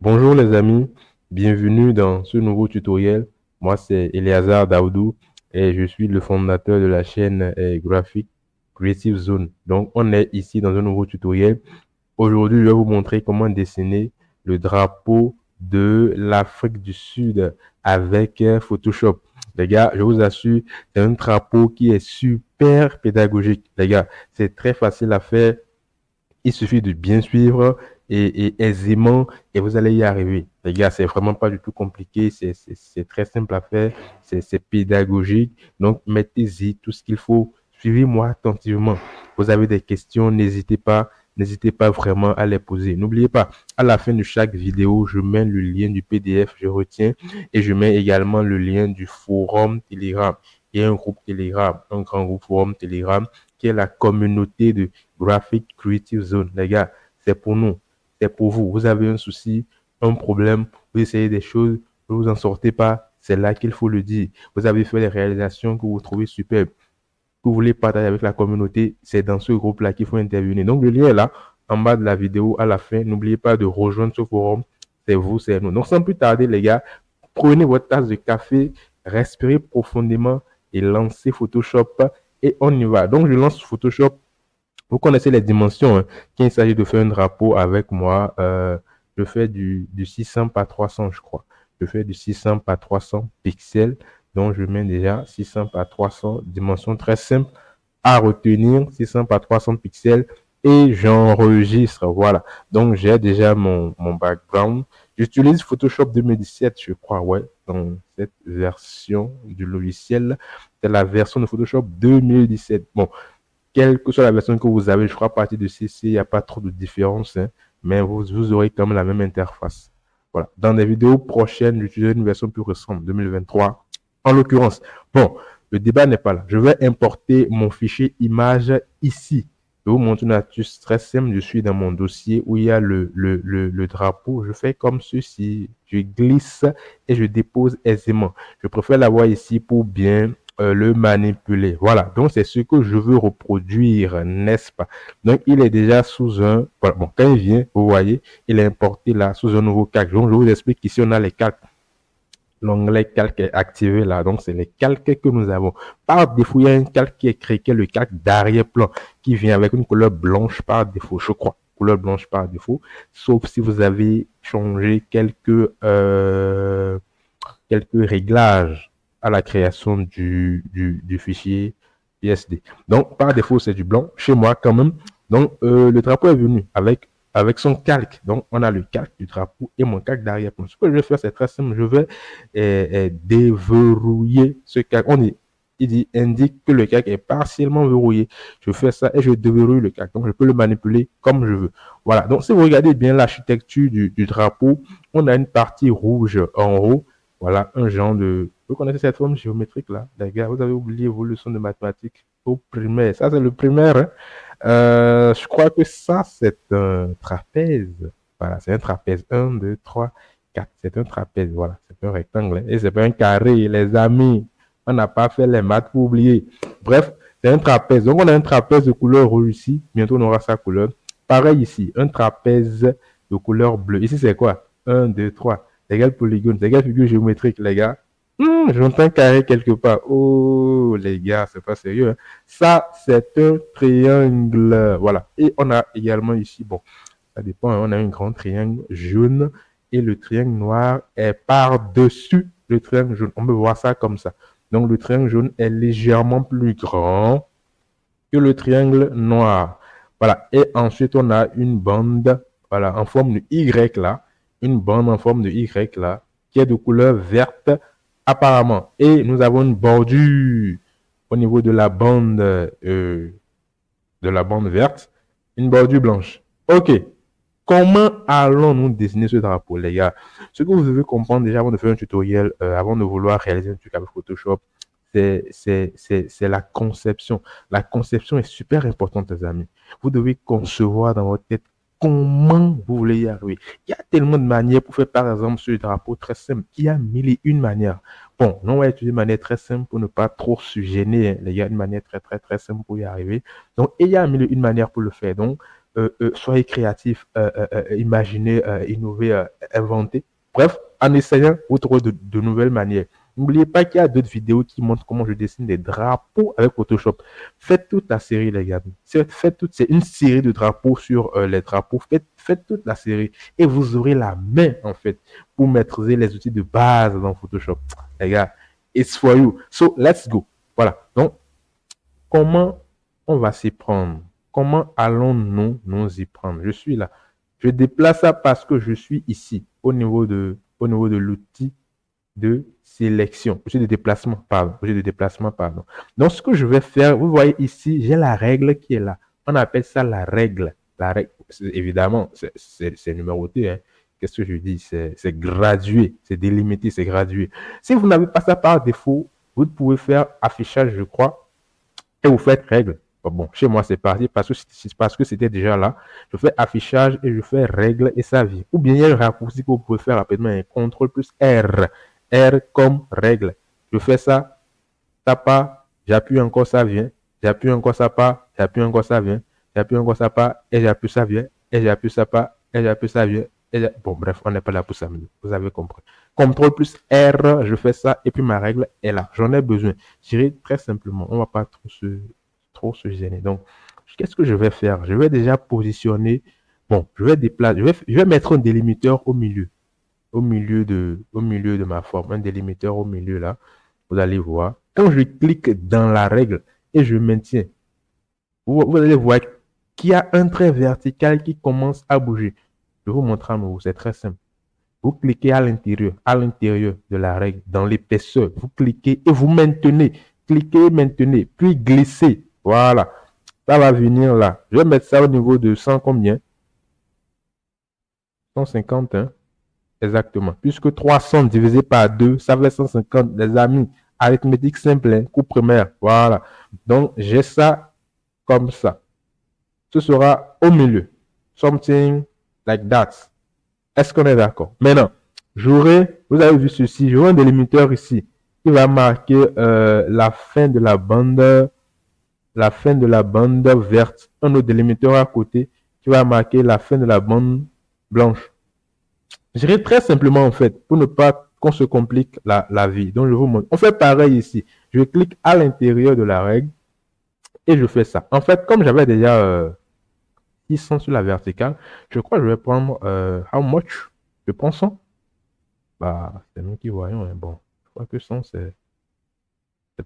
Bonjour les amis, bienvenue dans ce nouveau tutoriel. Moi c'est Eleazar Daoudou et je suis le fondateur de la chaîne graphique Creative Zone. Donc on est ici dans un nouveau tutoriel. Aujourd'hui je vais vous montrer comment dessiner le drapeau de l'Afrique du Sud avec Photoshop. Les gars, je vous assure, c'est un drapeau qui est super pédagogique. Les gars, c'est très facile à faire. Il suffit de bien suivre et aisément et vous allez y arriver. Les gars, c'est vraiment pas du tout compliqué, c'est très simple à faire, c'est pédagogique. Donc, mettez-y tout ce qu'il faut. Suivez-moi attentivement. Vous avez des questions, n'hésitez pas vraiment à les poser. N'oubliez pas, à la fin de chaque vidéo, je mets le lien du PDF, je retiens, et je mets également le lien du forum Telegram. Il y a un groupe Telegram, un grand groupe forum Telegram, qui est la communauté de Graphic Creative Zone. Les gars, c'est pour nous, c'est pour vous. Vous avez un souci, un problème, vous essayez des choses, vous en sortez pas, c'est là qu'il faut le dire. Vous avez fait des réalisations que vous trouvez superbes, que vous voulez partager avec la communauté, c'est dans ce groupe-là qu'il faut intervenir. Donc le lien est là, en bas de la vidéo, à la fin. N'oubliez pas de rejoindre ce forum. C'est vous, c'est nous. Donc sans plus tarder, les gars, prenez votre tasse de café, respirez profondément et lancez Photoshop et on y va. Donc je lance Photoshop. Vous connaissez les dimensions, hein. Quand il s'agit de faire un drapeau avec moi, je fais du 600 par 300, je crois. Je fais du 600 par 300 pixels. Donc, je mets déjà 600 par 300, dimension très simple à retenir, 600 par 300 pixels, et j'enregistre. Voilà. Donc, j'ai déjà mon background. J'utilise Photoshop 2017, je crois, ouais, dans cette version du logiciel. C'est la version de Photoshop 2017. Bon, quelle que soit la version que vous avez, je crois, à partir de CC, il n'y a pas trop de différence, hein, mais vous aurez quand même la même interface. Voilà. Dans des vidéos prochaines, j'utiliserai une version plus récente, 2023. En l'occurrence, bon, le débat n'est pas là. Je vais importer mon fichier image ici. Je vais vous montrer une astuce très simple. Je suis dans mon dossier où il y a le drapeau. Je fais comme ceci. Je glisse et je dépose aisément. Je préfère l'avoir ici pour bien le manipuler. Voilà, donc c'est ce que je veux reproduire, n'est-ce pas? Donc il est déjà sous un, voilà, bon, quand il vient, vous voyez, il est importé là sous un nouveau calque. Donc je vous explique qu'ici on a les calques. L'onglet calque est activé là, donc c'est les calques que nous avons. Par défaut, il y a un calque qui est créé, qui est le calque d'arrière-plan, qui vient avec une couleur blanche par défaut, je crois. Couleur blanche par défaut, sauf si vous avez changé quelques réglages à la création du fichier PSD. Donc, par défaut, c'est du blanc. Chez moi, quand même. Donc, le drapeau est venu avec son calque. Donc, on a le calque du drapeau et mon calque d'arrière-plan. Ce que je vais faire, c'est très simple. Je vais déverrouiller ce calque. Indique que le calque est partiellement verrouillé. Je fais ça et je déverrouille le calque. Donc, je peux le manipuler comme je veux. Voilà. Donc, si vous regardez bien l'architecture du drapeau, on a une partie rouge en haut. Voilà, un genre de... Vous connaissez cette forme géométrique là, les gars, vous avez oublié vos leçons de mathématiques au primaire. Ça, c'est le primaire, hein. Je crois que ça, c'est un trapèze. Voilà, c'est un trapèze. Un, 2, 3, 4. C'est un trapèze. Voilà, c'est un rectangle, hein. Et c'est pas un carré, les amis. On n'a pas fait les maths pour oublier. Bref, c'est un trapèze. Donc, on a un trapèze de couleur rouge ici. Bientôt, on aura sa couleur. Pareil ici, un trapèze de couleur bleue. Ici, c'est quoi? Un, 2, 3. C'est quel polygone? C'est quelle figure géométrique, les gars? J'entends un carré quelque part. Oh, les gars, c'est pas sérieux, hein. Ça, c'est un triangle. Voilà. Et on a également ici, bon, ça dépend, hein, on a un grand triangle jaune et le triangle noir est par-dessus le triangle jaune. On peut voir ça comme ça. Donc, le triangle jaune est légèrement plus grand que le triangle noir. Voilà. Et ensuite, on a une bande, voilà, en forme de Y là. Une bande en forme de Y là, qui est de couleur verte apparemment. Et nous avons une bordure au niveau de la bande verte, une bordure blanche. Ok. Comment allons-nous dessiner ce drapeau, les gars? Ce que vous devez comprendre déjà avant de faire un tutoriel, avant de vouloir réaliser un truc avec Photoshop, c'est la conception. La conception est super importante, les amis. Vous devez concevoir dans votre tête comment vous voulez y arriver. Il y a tellement de manières pour faire, par exemple, ce drapeau très simple. Il y a mille et une manières. Bon, nous, on va utiliser une manière très simple pour ne pas trop se gêner, hein. Il y a une manière très, très, très simple pour y arriver. Donc, il y a mille et une manières pour le faire. Donc, soyez créatif, imaginez, innovez, inventez. Bref, en essayant, vous trouverez de nouvelles manières. N'oubliez pas qu'il y a d'autres vidéos qui montrent comment je dessine des drapeaux avec Photoshop. Faites toute la série, les gars. C'est une série de drapeaux sur les drapeaux. Faites toute la série et vous aurez la main, en fait, pour maîtriser les outils de base dans Photoshop. Les gars, it's for you. So, let's go. Voilà. Donc, comment on va s'y prendre? Comment allons-nous nous y prendre? Je suis là. Je déplace ça parce que je suis ici, au niveau de l'outil de sélection, outil de déplacement, pardon, outil de déplacement, pardon. Donc, ce que je vais faire, vous voyez ici, j'ai la règle qui est là. On appelle ça la règle. La règle, évidemment, c'est numéroté, hein. Qu'est-ce que je dis? C'est gradué, c'est délimité, c'est gradué. Si vous n'avez pas ça par défaut, vous pouvez faire affichage, je crois, et vous faites règle. Bon, chez moi, c'est parti parce que c'était déjà là. Je fais affichage et je fais règle et ça vient. Ou bien il y a un raccourci que vous pouvez faire rapidement, un CTRL plus R. R comme règle. Je fais ça, ça part, j'appuie encore, ça vient. J'appuie encore, ça part, j'appuie encore, ça vient. J'appuie encore, ça part, et j'appuie, ça vient. Et j'appuie, ça part, et j'appuie, ça vient. Bon, bref, on n'est pas là pour ça, vous avez compris. CTRL plus R, je fais ça, et puis ma règle est là. J'en ai besoin. Je dirais très simplement, on ne va pas trop se gêner. Donc, qu'est-ce que je vais faire? Je vais déjà positionner, bon, je vais déplacer, je vais mettre un délimiteur au milieu de ma forme, un délimiteur au milieu là. Vous allez voir. Quand je clique dans la règle et je maintiens, vous allez voir qu'il y a un trait vertical qui commence à bouger. Je vais vous montrer à nouveau, c'est très simple. Vous cliquez à l'intérieur de la règle, dans l'épaisseur. Vous cliquez et vous maintenez. Cliquez, maintenez, puis glissez. Voilà. Ça va venir là. Je vais mettre ça au niveau de 100 combien? 150, hein? Exactement. Puisque 300 divisé par 2, ça fait 150, les amis. Arithmétique simple, hein? Coupe primaire. Voilà. Donc, j'ai ça comme ça. Ce sera au milieu. Something like that. Est-ce qu'on est d'accord? Maintenant, vous avez vu ceci, j'aurai un délimiteur ici qui va marquer la fin de la bande verte. Un autre délimiteur à côté qui va marquer la fin de la bande blanche. Je dirais très simplement, en fait, pour ne pas qu'on se complique la vie. Donc, je vous montre. On fait pareil ici. Je clique à l'intérieur de la règle et je fais ça. En fait, comme j'avais déjà 600 sur la verticale, je crois que je vais prendre how much? Je prends 100. Bah, c'est nous qui voyons. Hein. Bon, je crois que 100, c'est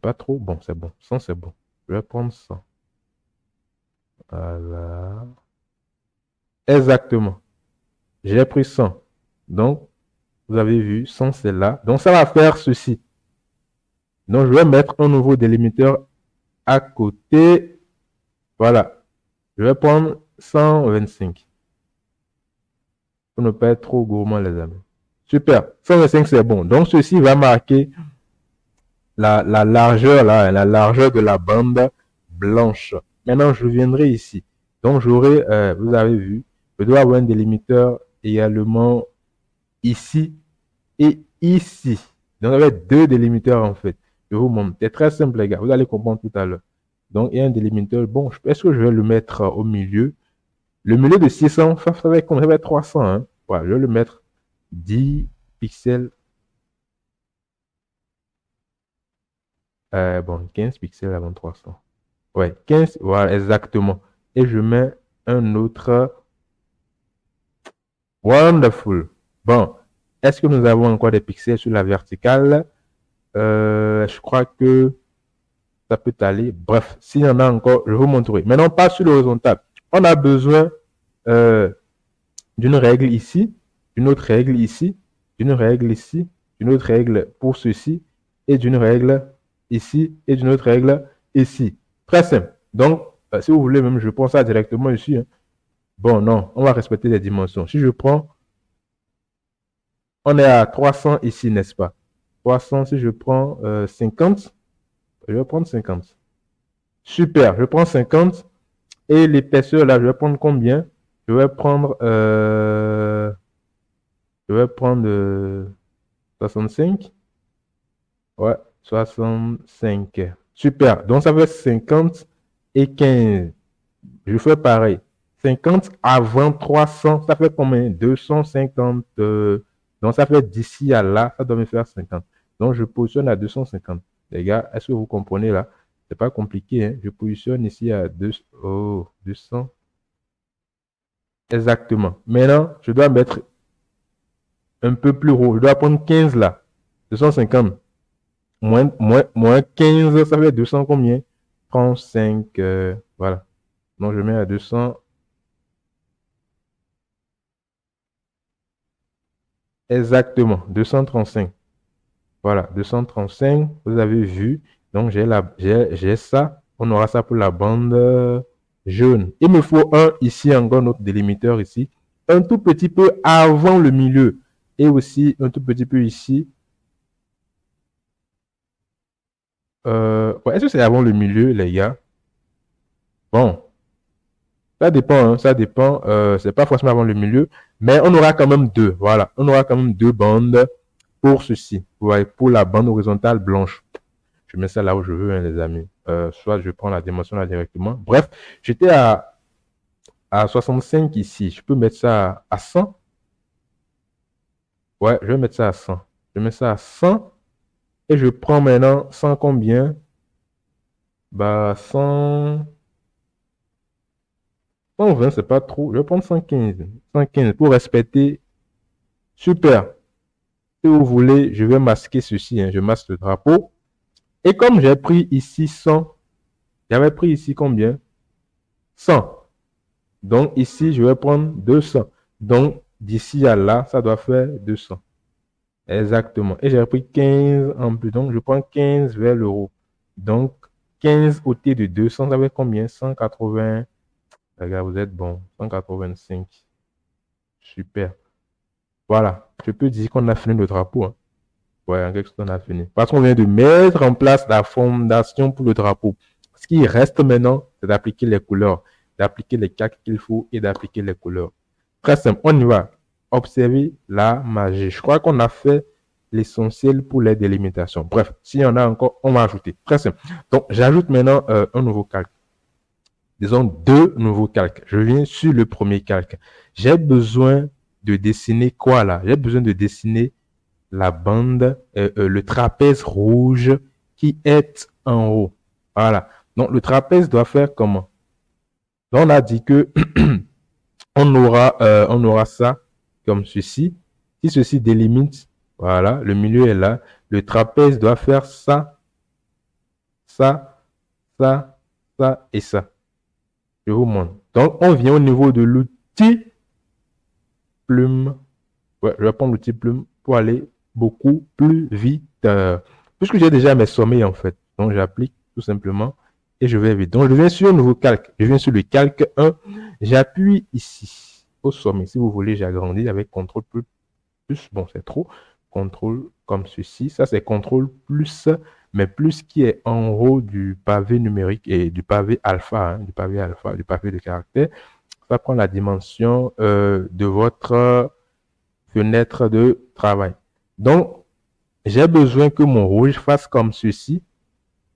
pas trop. Bon, c'est bon. 100, c'est bon. Je vais prendre 100. Voilà. Exactement. J'ai pris 100. Donc, vous avez vu, 100 c'est là. Donc, ça va faire ceci. Donc, je vais mettre un nouveau délimiteur à côté. Voilà. Je vais prendre 125. Pour ne pas être trop gourmand, les amis. Super. 125, c'est bon. Donc, ceci va marquer la largeur, là, la largeur de la bande blanche. Maintenant, je viendrai ici. Donc, j'aurai, vous avez vu, je dois avoir un délimiteur également ici et ici. Donc, il y avait deux délimiteurs en fait. Je vous montre. C'est très simple, les gars. Vous allez comprendre tout à l'heure. Donc, il y a un délimiteur. Bon, est-ce que je vais le mettre au milieu? Le milieu de 600, ça va être 300. Hein? Voilà, je vais le mettre 10 pixels. Bon, 15 pixels avant 300. Ouais, 15, voilà, exactement. Et je mets un autre. Wonderful. Bon, est-ce que nous avons encore des pixels sur la verticale? Je crois que ça peut aller. Bref, s'il y en a encore, je vais vous montrer. Maintenant, pas sur l'horizontal. On a besoin d'une règle ici, d'une autre règle ici, d'une règle ici, d'une autre règle pour ceci, et d'une règle ici, et d'une autre règle ici. Très simple. Donc, si vous voulez, même je prends ça directement ici. Hein. Bon, non, on va respecter les dimensions. Si je prends, on est à 300 ici, n'est-ce pas? 300, si je prends 50, je vais prendre 50. Super, je prends 50. Et l'épaisseur, là, je vais prendre combien? Je vais prendre 65. Ouais, 65. Super. Donc, ça fait 50 et 15. Je fais pareil. 50 avant 300, ça fait combien? 250. Donc, ça fait d'ici à là, ça doit me faire 50. Donc, je positionne à 250. Les gars, est-ce que vous comprenez là? C'est pas compliqué, hein? Je positionne ici à 200. Exactement. Maintenant, je dois mettre un peu plus haut. Je dois prendre 15 là. 250. Moins 15, ça fait 200 combien? 35. Voilà. Donc, je mets à 200. Exactement. 235. Voilà. 235. Vous avez vu. Donc, j'ai ça. On aura ça pour la bande jaune. Il me faut un ici, encore notre délimiteur ici. Un tout petit peu avant le milieu. Et aussi un tout petit peu ici. Ouais, est-ce que c'est avant le milieu, les gars? Bon, ça dépend, hein, ça dépend. C'est pas forcément avant le milieu, mais on aura quand même deux. Voilà, on aura quand même deux bandes pour ceci. Ouais, pour la bande horizontale blanche. Je mets ça là où je veux, hein, les amis. Soit je prends la dimension là directement. Bref, j'étais à 65 ici. Je peux mettre ça à 100. Ouais, je vais mettre ça à 100. Je mets ça à 100 et je prends maintenant 100 combien? Bah, 100. 120, c'est pas trop. Je vais prendre 115. 115 pour respecter. Super. Si vous voulez, je vais masquer ceci, hein. Je masque le drapeau. Et comme j'ai pris ici 100, j'avais pris ici combien? 100. Donc ici, je vais prendre 200. Donc d'ici à là, ça doit faire 200. Exactement. Et j'ai pris 15 en plus. Donc je prends 15 vers le haut. Donc 15 ôté de 200, ça fait combien? 180. Regarde, vous êtes bon. 185. Super. Voilà. Je peux dire qu'on a fini le drapeau, hein. Ouais, en quelque sorte, on a fini. Parce qu'on vient de mettre en place la fondation pour le drapeau. Ce qui reste maintenant, c'est d'appliquer les couleurs, d'appliquer les calques qu'il faut et d'appliquer les couleurs. Très simple, on y va. Observez la magie. Je crois qu'on a fait l'essentiel pour les délimitations. Bref, s'il y en a encore, on va ajouter. Très simple. Donc, j'ajoute maintenant un nouveau calque. Disons deux nouveaux calques. Je viens sur le premier calque. J'ai besoin de dessiner quoi là? J'ai besoin de dessiner la bande, le trapèze rouge qui est en haut. Voilà. Donc, le trapèze doit faire comment? Donc, on a dit que on aura ça comme ceci. Si ceci délimite, voilà, le milieu est là. Le trapèze doit faire ça, ça, ça, ça et ça. Je vous montre. Donc, on vient au niveau de l'outil plume. Ouais, je vais prendre l'outil plume pour aller beaucoup plus vite. Puisque j'ai déjà mes sommets en fait. Donc j'applique tout simplement et je vais vite. Donc je viens sur un nouveau calque. Je viens sur le calque 1. J'appuie ici au sommet. Si vous voulez, j'agrandis avec CTRL plus. Bon, c'est trop. CTRL comme ceci. Ça, c'est CTRL plus, mais plus qui est en haut du pavé numérique et du pavé alpha, hein, du pavé de caractère. Ça prend la dimension de votre fenêtre de travail. Donc, j'ai besoin que mon rouge fasse comme ceci,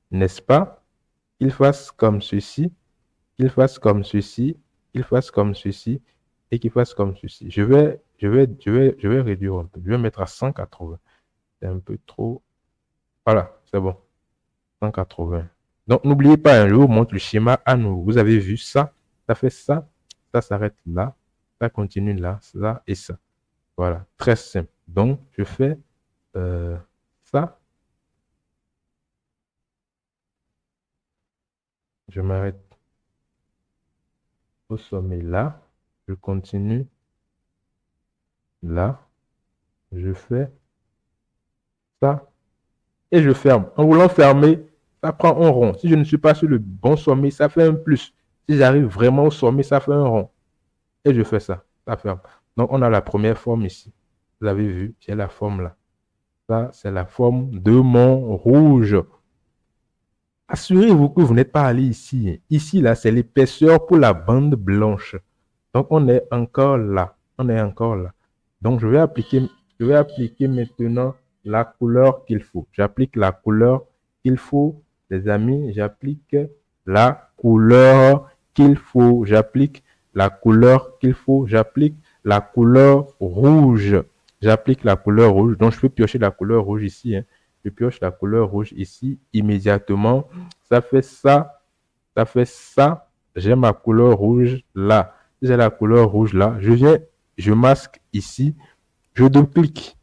n'est-ce pas? Il fasse comme ceci, il fasse comme ceci, il fasse comme ceci et qu'il fasse comme ceci. Je vais réduire un peu. Je vais mettre à 180. C'est un peu trop. Voilà, c'est bon. 180. Donc, n'oubliez pas, hein, je vous montre le schéma à nouveau. Vous avez vu ça, ça fait ça, ça s'arrête là, ça continue là, ça et ça. Voilà, très simple. Donc, je fais ça. Je m'arrête au sommet là. Je continue là. Je fais ça. Et je ferme. En voulant fermer, ça prend un rond. Si je ne suis pas sur le bon sommet, ça fait un plus. Si j'arrive vraiment au sommet, ça fait un rond. Et je fais ça. Ça ferme. Donc, on a la première forme ici. Vous avez vu, j'ai la forme là. Ça, c'est la forme de mon rouge. Assurez-vous que vous n'êtes pas allé ici. Ici, là, c'est l'épaisseur pour la bande blanche. Donc, on est encore là. On est encore là. Donc, je vais appliquer maintenant la couleur qu'il faut. J'applique la couleur qu'il faut, les amis. J'applique la couleur qu'il faut. J'applique la couleur qu'il faut. J'applique la couleur rouge. J'applique la couleur rouge. Donc, je peux piocher la couleur rouge ici. Hein. Je pioche la couleur rouge ici immédiatement. Ça fait ça. Ça fait ça. J'ai ma couleur rouge là. J'ai la couleur rouge là. Je viens, je masque ici. Je double-clique.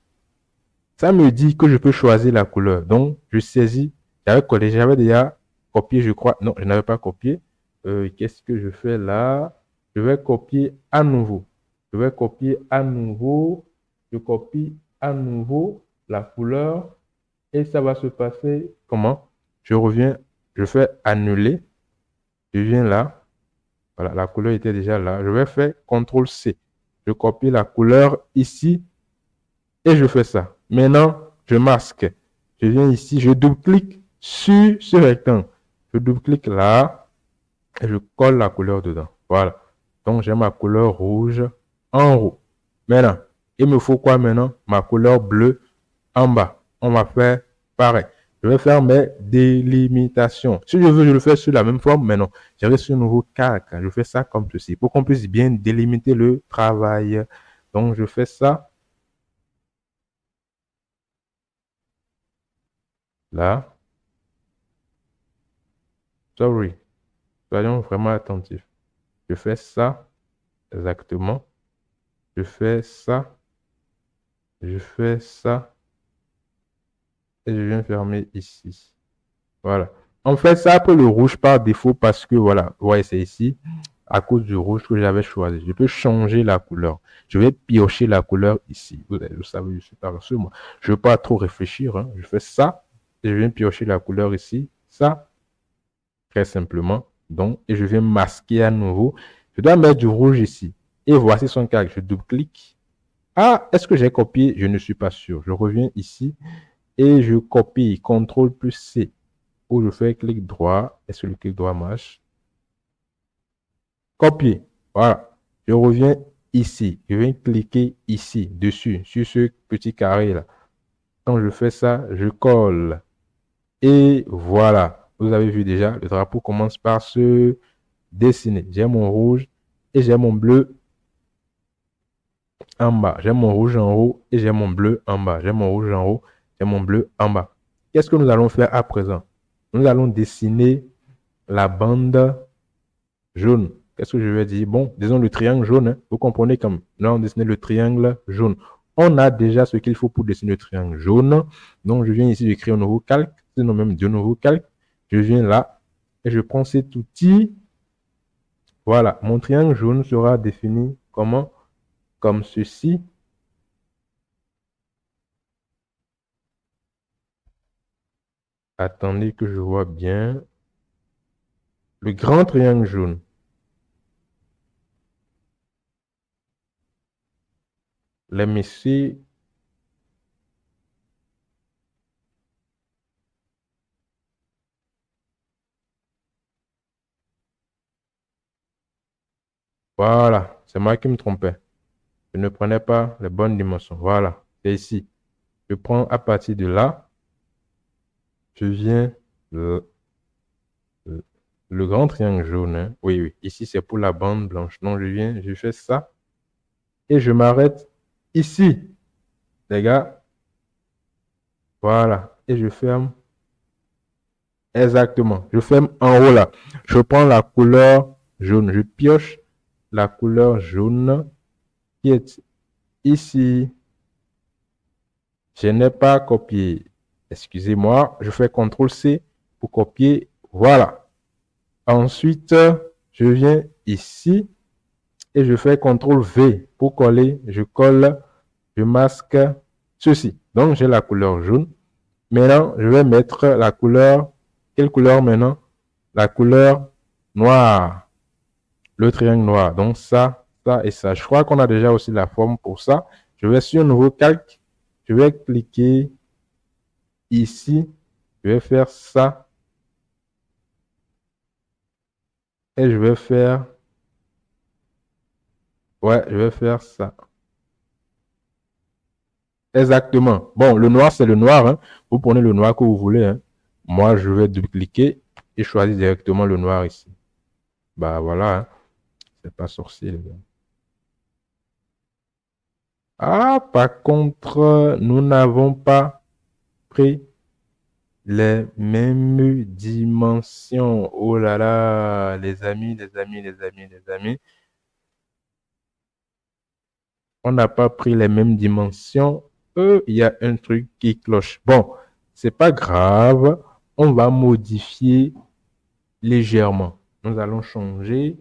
Ça me dit que je peux choisir la couleur. Donc, je saisis. J'avais déjà copié, je crois. Non, je n'avais pas copié. Qu'est-ce que je fais là? Je vais copier à nouveau. Je vais copier à nouveau. Je copie à nouveau la couleur. Et ça va se passer comment? Je reviens, je fais annuler. Je viens là. Voilà, la couleur était déjà là. Je vais faire CTRL-C. Je copie la couleur ici et je fais ça. Maintenant, je masque. Je viens ici, je double-clique sur ce rectangle. Je double-clique là et je colle la couleur dedans. Voilà. Donc, j'ai ma couleur rouge en haut. Maintenant, il me faut quoi maintenant? Ma couleur bleue en bas. On va faire pareil. Je vais faire mes délimitations. Si je veux, je le fais sur la même forme, mais non. J'arrive sur un nouveau calque. Je fais ça comme ceci pour qu'on puisse bien délimiter le travail. Donc, je fais ça là. Sorry. Soyons vraiment attentifs. Je fais ça exactement. Je fais ça. Je fais ça. Et je viens fermer ici. Voilà. On fait ça pour le rouge par défaut parce que voilà, ouais, c'est ici, à cause du rouge que j'avais choisi. Je peux changer la couleur. Je vais piocher la couleur ici. Vous savez, je suis paresseux, moi. Je ne veux pas trop réfléchir. Hein. Je fais ça et je viens piocher la couleur ici. Ça, très simplement. Donc, et je viens masquer à nouveau. Je dois mettre du rouge ici. Et voici son calque. Je double-clique. Ah, est-ce que j'ai copié? Je ne suis pas sûr. Je reviens ici et je copie. CTRL plus C. Ou je fais clic droit. Est-ce que le clic droit marche? Copier. Voilà. Je reviens ici. Je viens cliquer ici, dessus, sur ce petit carré là. Quand je fais ça, je colle. Et voilà. Vous avez vu déjà, le drapeau commence par se dessiner. J'ai mon rouge et j'ai mon bleu en bas. J'ai mon rouge en haut et j'ai mon bleu en bas. J'ai mon rouge en haut, j'ai mon bleu en bas. Qu'est-ce que nous allons faire à présent? Nous allons dessiner la bande jaune. Qu'est-ce que je vais dire? Bon, disons le triangle jaune. Hein. Vous comprenez comme là, on dessine le triangle jaune. On a déjà ce qu'il faut pour dessiner le triangle jaune. Donc, je viens ici, je crée un nouveau calque. Sinon, même de nouveau calque. Je viens là et je prends cet outil. Voilà, mon triangle jaune sera défini comment? Comme ceci. Attendez que je vois bien. Le grand triangle jaune. Les messieurs. Voilà, c'est moi qui me trompais. Je ne prenais pas les bonnes dimensions. Voilà, c'est ici. Je prends à partir de là. Je viens le grand triangle jaune. Hein. Oui, oui. Ici, c'est pour la bande blanche. Donc, je viens, je fais ça. Et je m'arrête ici. Les gars. Voilà. Et je ferme. Exactement. Je ferme en haut là. Je prends la couleur jaune. Je pioche la couleur jaune qui est ici. Je n'ai pas copié. Excusez-moi. Je fais CTRL-C pour copier. Voilà. Ensuite, je viens ici et je fais CTRL-V pour coller. Je colle, je masque ceci. Donc, j'ai la couleur jaune. Maintenant, je vais mettre la couleur. Quelle couleur maintenant? La couleur noire. Le triangle noir. Donc, ça et ça. Je crois qu'on a déjà aussi la forme pour ça. Je vais sur un nouveau calque. Je vais cliquer ici. Je vais faire ça. Et je vais faire... Ouais, je vais faire ça. Exactement. Bon, le noir, c'est le noir. Hein. Vous prenez le noir que vous voulez. Hein. Moi, je vais double-cliquer et choisir directement le noir ici. Bah voilà. Hein. C'est pas sorcier, les gars. Ah, par contre, nous n'avons pas pris les mêmes dimensions. Oh là là, les amis, les amis, les amis, les amis. On n'a pas pris les mêmes dimensions. Il y a un truc qui cloche. Bon, c'est pas grave. On va modifier légèrement. Nous allons changer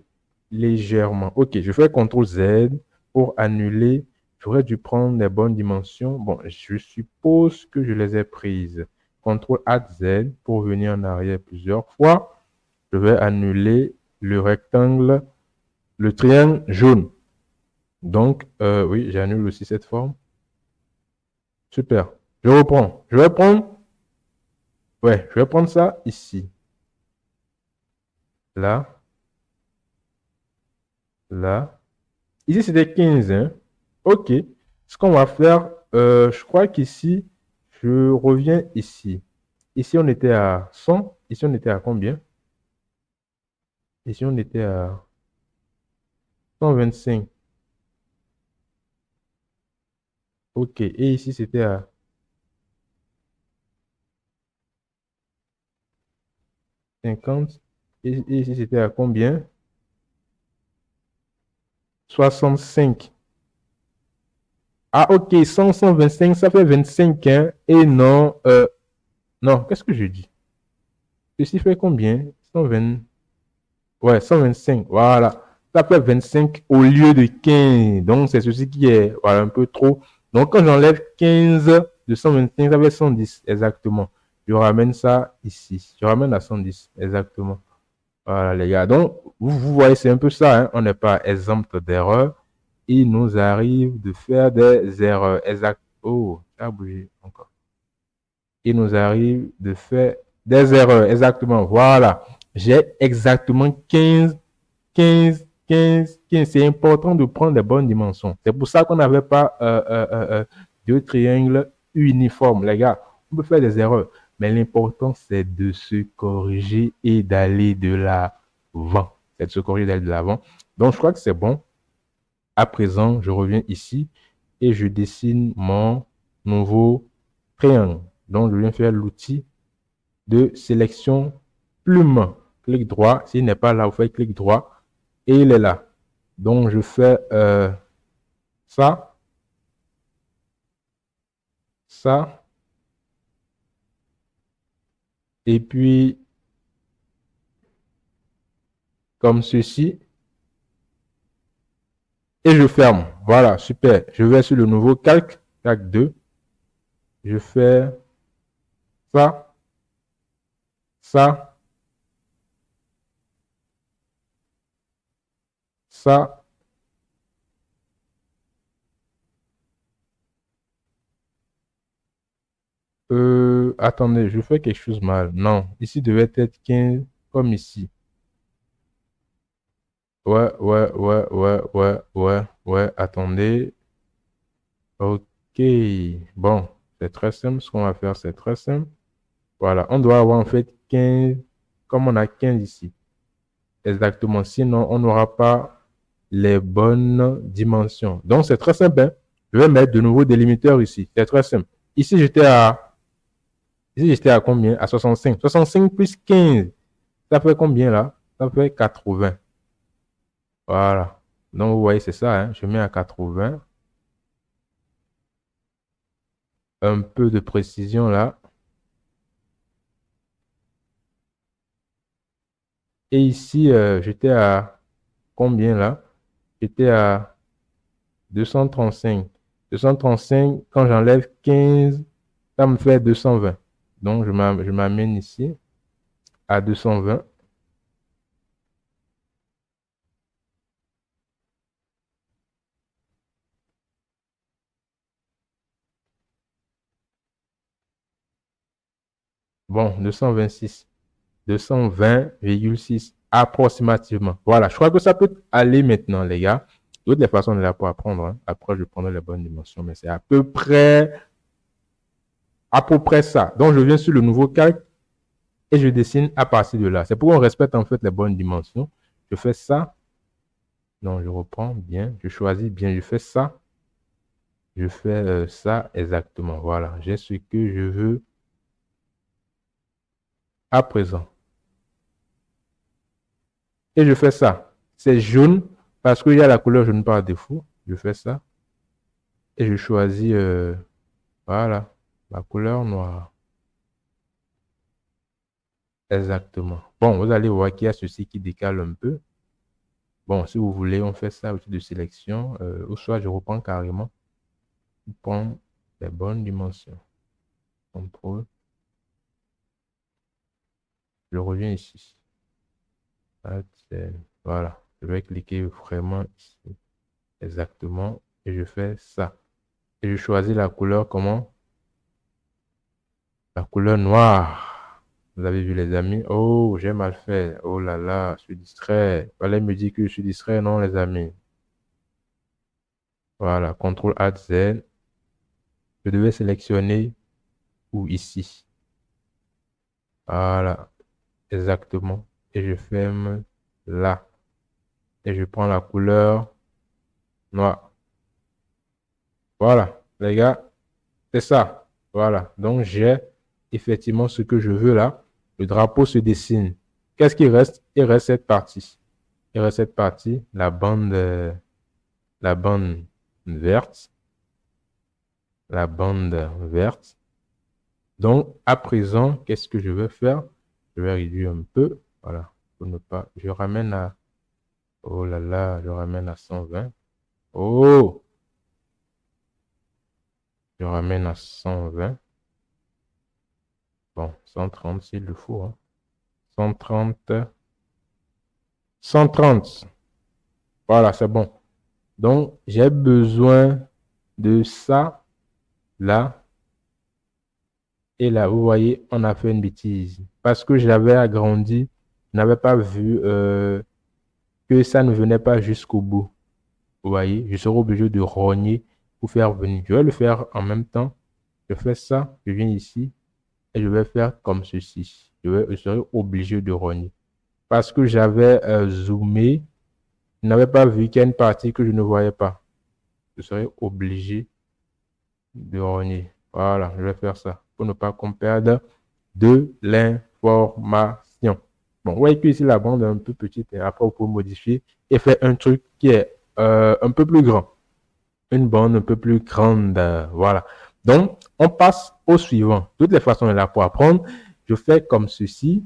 légèrement. Ok, je fais CTRL Z pour annuler. J'aurais dû prendre les bonnes dimensions. Bon, je suppose que je les ai prises. CTRL AD Z pour venir en arrière plusieurs fois. Je vais annuler le rectangle, le triangle jaune. Donc, oui, j'annule aussi cette forme. Super. Je reprends. Je vais prendre. Ouais, je vais prendre ça ici. Là. Là. Ici, c'était 15. Hein? Ok. Ce qu'on va faire, je crois qu'ici, je reviens ici. Ici, on était à 100. Ici, on était à combien? Ici, on était à 125. Ok. Et ici, c'était à 50. Et ici, c'était à combien? 65. Ah, ok. 100, 125, ça fait 25. Hein? Et non, non, qu'est-ce que je dis? Ceci fait combien? 120. Ouais, 125. Voilà. Ça fait 25 au lieu de 15. Donc, c'est ceci qui est voilà, un peu trop. Donc, quand j'enlève 15 de 125, ça fait 110 exactement. Je ramène ça ici. Je ramène à 110 exactement. Voilà, les gars. Donc, vous voyez, c'est un peu ça. Hein? On n'est pas exempt d'erreurs. Il nous arrive de faire des erreurs. Exact. Oh, ça a bougé encore. Il nous arrive de faire des erreurs. Exactement. Voilà. J'ai exactement 15, 15, 15, 15. C'est important de prendre les bonnes dimensions. C'est pour ça qu'on n'avait pas deux triangles uniformes. Les gars, on peut faire des erreurs. Mais l'important, c'est de se corriger et d'aller de l'avant. C'est de se corriger et d'aller de l'avant. Donc, je crois que c'est bon. À présent, je reviens ici et je dessine mon nouveau triangle. Donc, je viens faire l'outil de sélection plume. Clic droit. S'il n'est pas là, vous faites clic droit et il est là. Donc, je fais ça, ça, et puis comme ceci, et je ferme. Voilà, super. Je vais sur le nouveau calque, calque 2. Je fais ça, ça, ça. Attendez, je fais quelque chose mal. Non, ici devait être 15 comme ici. Ouais, ouais, ouais, ouais, ouais, ouais, ouais. Attendez. Ok. Bon, c'est très simple. Ce qu'on va faire, c'est très simple. Voilà, on doit avoir en fait 15, comme on a 15 ici. Exactement. Sinon, on n'aura pas les bonnes dimensions. Donc, c'est très simple. Hein. Je vais mettre de nouveaux délimiteurs ici. C'est très simple. Ici, j'étais à combien? À 65. 65 plus 15. Ça fait combien là? Ça fait 80. Voilà. Donc, vous voyez, c'est ça. Hein. Je mets à 80. Un peu de précision là. Et ici, j'étais à combien là? J'étais à 235. 235, quand j'enlève 15, ça me fait 220. Donc, je m'amène ici à 220. Bon, 226. 220,6 approximativement. Voilà, je crois que ça peut aller maintenant, les gars. De toutes les façons, on est là pour apprendre. Hein. Après, je prendrai les bonnes dimensions, mais c'est à peu près ça. Donc, je viens sur le nouveau calque et je dessine à partir de là. C'est pour qu'on respecte en fait les bonnes dimensions. Je fais ça. Non, je reprends bien. Je choisis bien. Je fais ça. Je fais ça exactement. Voilà. J'ai ce que je veux à présent. Et je fais ça. C'est jaune parce qu'il y a la couleur jaune par défaut. Je fais ça. Et je choisis, voilà, la couleur noire. Exactement. Bon, vous allez voir qu'il y a ceci qui décale un peu. Bon, si vous voulez, on fait ça outil de sélection. Ou soit je reprends carrément. Je prends les bonnes dimensions. Contrôle. Je reviens ici. Voilà. Je vais cliquer vraiment ici. Exactement. Et je fais ça. Et je choisis la couleur comment? La couleur noire. Vous avez vu les amis? Oh, j'ai mal fait. Oh là là, je suis distrait. Fallait me dire que je suis distrait, non, les amis. Voilà, CTRL ALT Z. Je devais sélectionner ou ici. Voilà, exactement. Et je ferme là. Et je prends la couleur noire. Voilà, les gars, c'est ça. Voilà, donc j'ai effectivement ce que je veux là. Le drapeau se dessine. Qu'est-ce qui reste? Il reste cette partie. Il reste cette partie, la bande verte. La bande verte. Donc, à présent, qu'est-ce que je vais faire? Je vais réduire un peu. Voilà, pour ne pas. Je ramène à. Oh là là, je ramène à 120. Oh! Je ramène à 120. Bon, 130 s'il le faut, hein. 130. 130. Voilà, c'est bon. Donc, j'ai besoin de ça, là et là. Vous voyez, on a fait une bêtise. Parce que j'avais agrandi, je n'avais pas vu que ça ne venait pas jusqu'au bout. Vous voyez, je serai obligé de rogner pour faire venir. Je vais le faire en même temps. Je fais ça, je viens ici et je vais faire comme ceci. Je serai obligé de rogner. Parce que j'avais zoomé, je n'avais pas vu qu'il y a une partie que je ne voyais pas. Je serai obligé de rogner. Voilà, je vais faire ça pour ne pas qu'on perde de l'information. Bon, vous voyez que ici la bande est un peu petite et après vous pouvez modifier et faire un truc qui est un peu plus grand. Une bande un peu plus grande. Voilà. Donc, on passe au suivant. Toutes les façons est là pour apprendre. Je fais comme ceci.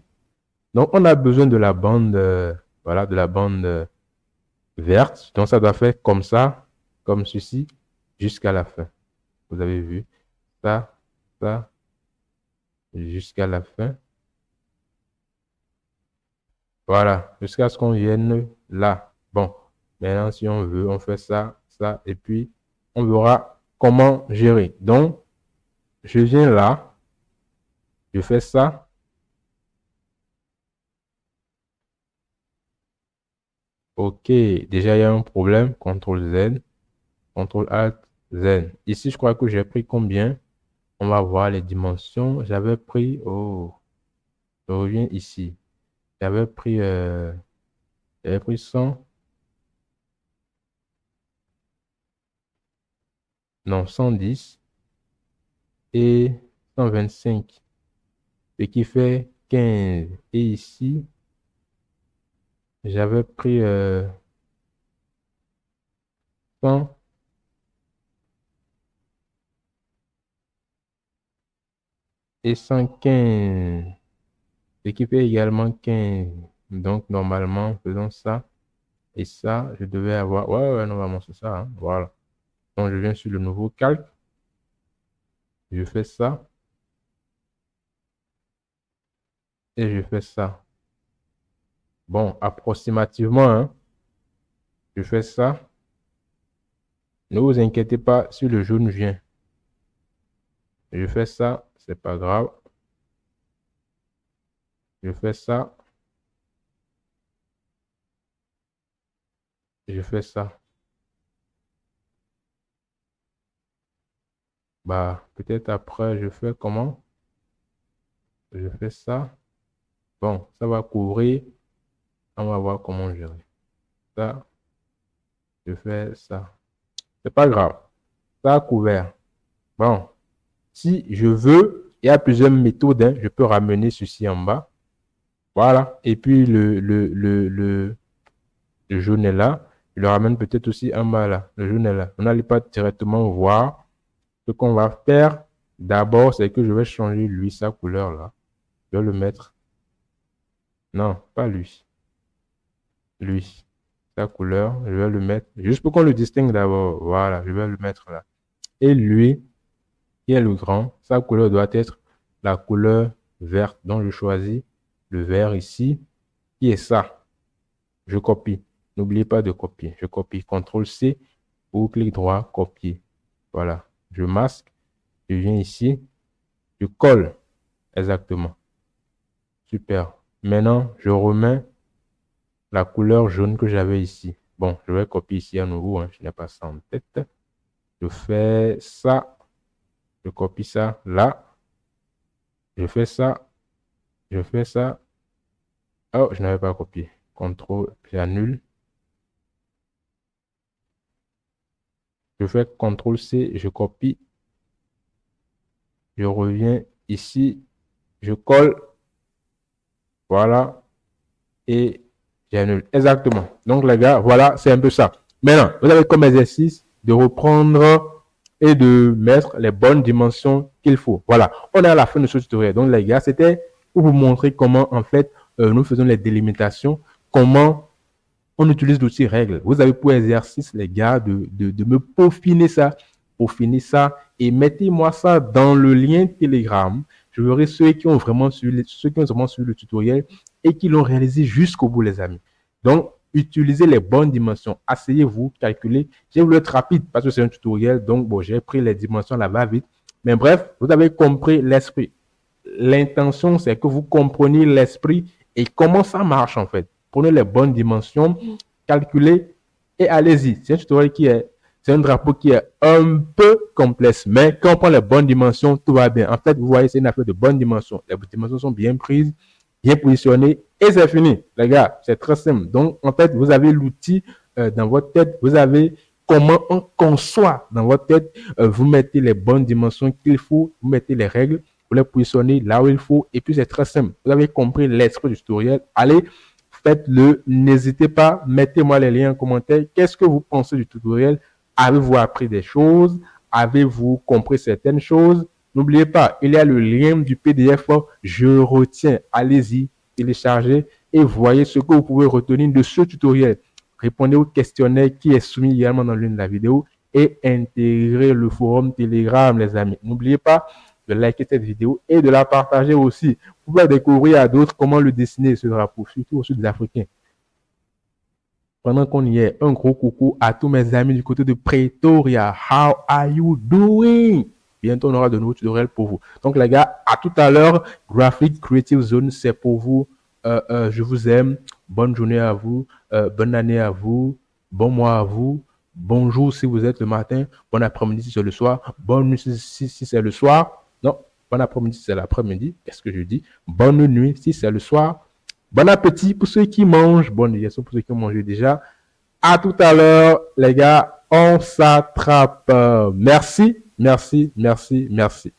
Donc, on a besoin de la bande, voilà, de la bande verte. Donc, ça doit faire comme ça, comme ceci, jusqu'à la fin. Vous avez vu ça, ça, jusqu'à la fin. Voilà, jusqu'à ce qu'on vienne là. Bon, maintenant, si on veut, on fait ça, ça, et puis on verra comment gérer. Donc, je viens là, je fais ça. Ok, déjà il y a un problème. CTRL Z, CTRL ALT Z. Ici, je crois que j'ai pris combien? On va voir les dimensions. J'avais pris, oh, je reviens ici. J'avais pris 100, non, 110 et 125, ce qui fait 15. Et ici, j'avais pris 100 et 115, ce qui fait également 15. Donc, normalement, faisons ça. Et ça, je devais avoir. Ouais, ouais, normalement, c'est ça, hein. Voilà. Donc, je viens sur le nouveau calque. Je fais ça. Et je fais ça. Bon, approximativement, hein, je fais ça. Ne vous inquiétez pas si le jaune vient. Je fais ça. C'est pas grave. Je fais ça. Je fais ça. Bah, peut-être après, je fais comment? Je fais ça. Bon, ça va couvrir. On va voir comment gérer ça. Je fais ça. C'est pas grave. Ça a couvert. Bon. Si je veux, il y a plusieurs méthodes, hein. Je peux ramener ceci en bas. Voilà. Et puis le jaune est là. Je le ramène peut-être aussi en bas là. Le jaune est là. On n'allait pas directement voir. Ce qu'on va faire d'abord, c'est que je vais changer lui, sa couleur là. Je vais le mettre. Non, pas lui. Lui. Sa couleur, je vais le mettre. Juste pour qu'on le distingue d'abord. Voilà, je vais le mettre là. Et lui, qui est le grand, sa couleur doit être la couleur verte. Donc, je choisis le vert ici, qui est ça. Je copie. N'oubliez pas de copier. Je copie. CTRL-C ou clic droit, copier. Voilà. Je masque. Je viens ici. Je colle. Exactement. Super. Maintenant, je remets la couleur jaune que j'avais ici. Bon, je vais copier ici à nouveau. Hein. Je n'ai pas ça en tête. Je fais ça. Je copie ça là. Je fais ça. Je fais ça. Oh, je n'avais pas copié. CTRL, j'annule. Je fais CTRL-C, je copie. Je reviens ici. Je colle. Voilà. Et j'annule. Exactement. Donc, les gars, voilà, c'est un peu ça. Maintenant, vous avez comme exercice de reprendre et de mettre les bonnes dimensions qu'il faut. Voilà. On est à la fin de ce tutoriel. Donc, les gars, c'était pour vous montrer comment, en fait, nous faisons les délimitations, comment on utilise l'outil règle. Vous avez pour exercice, les gars, de me peaufiner ça, et mettez-moi ça dans le lien Telegram. Je verrai ceux qui ont vraiment suivi le tutoriel et qui l'ont réalisé jusqu'au bout, les amis. Donc, utilisez les bonnes dimensions. Asseyez-vous, calculez. J'ai voulu être rapide parce que c'est un tutoriel. Donc, bon, j'ai pris les dimensions là-bas vite. Mais bref, vous avez compris l'esprit. L'intention, c'est que vous compreniez l'esprit et comment ça marche en fait. Prenez les bonnes dimensions, calculez et allez-y. C'est un tutoriel c'est un drapeau qui est un peu complexe, mais quand on prend les bonnes dimensions, tout va bien. En fait, vous voyez, c'est une affaire de bonnes dimensions. Les dimensions sont bien prises, bien positionnées et c'est fini. Les gars, c'est très simple. Donc, en fait, vous avez l'outil dans votre tête, vous avez comment on conçoit dans votre tête, vous mettez les bonnes dimensions qu'il faut, vous mettez les règles, vous les positionnez là où il faut et puis c'est très simple. Vous avez compris l'esprit du tutoriel. Allez, faites-le. N'hésitez pas, mettez-moi les liens en commentaire. Qu'est-ce que vous pensez du tutoriel? Avez-vous appris des choses? Avez-vous compris certaines choses? N'oubliez pas, il y a le lien du PDF. Je retiens. Allez-y, téléchargez et voyez ce que vous pouvez retenir de ce tutoriel. Répondez au questionnaire qui est soumis également dans l'une de la vidéo et intégrez le forum Telegram, les amis. N'oubliez pas de liker cette vidéo et de la partager aussi. Vous pouvez découvrir à d'autres comment le dessiner, ce drapeau, surtout aux Sud-Africains. Pendant qu'on y est, un gros coucou à tous mes amis du côté de Pretoria. How are you doing? Bientôt, on aura de nouveaux tutoriels pour vous. Donc, les gars, à tout à l'heure. Graphic Creative Zone, c'est pour vous. Je vous aime. Bonne journée à vous. Bonne année à vous. Bon mois à vous. Bonjour si vous êtes le matin. Bon après-midi si c'est le soir. Bonne nuit si c'est le soir. Non, bon après-midi si c'est l'après-midi. Qu'est-ce que je dis? Bonne nuit si c'est le soir. Bon appétit pour ceux qui mangent. Bonne digestion pour ceux qui ont mangé déjà. À tout à l'heure, les gars. On s'attrape. Merci, merci, merci, merci.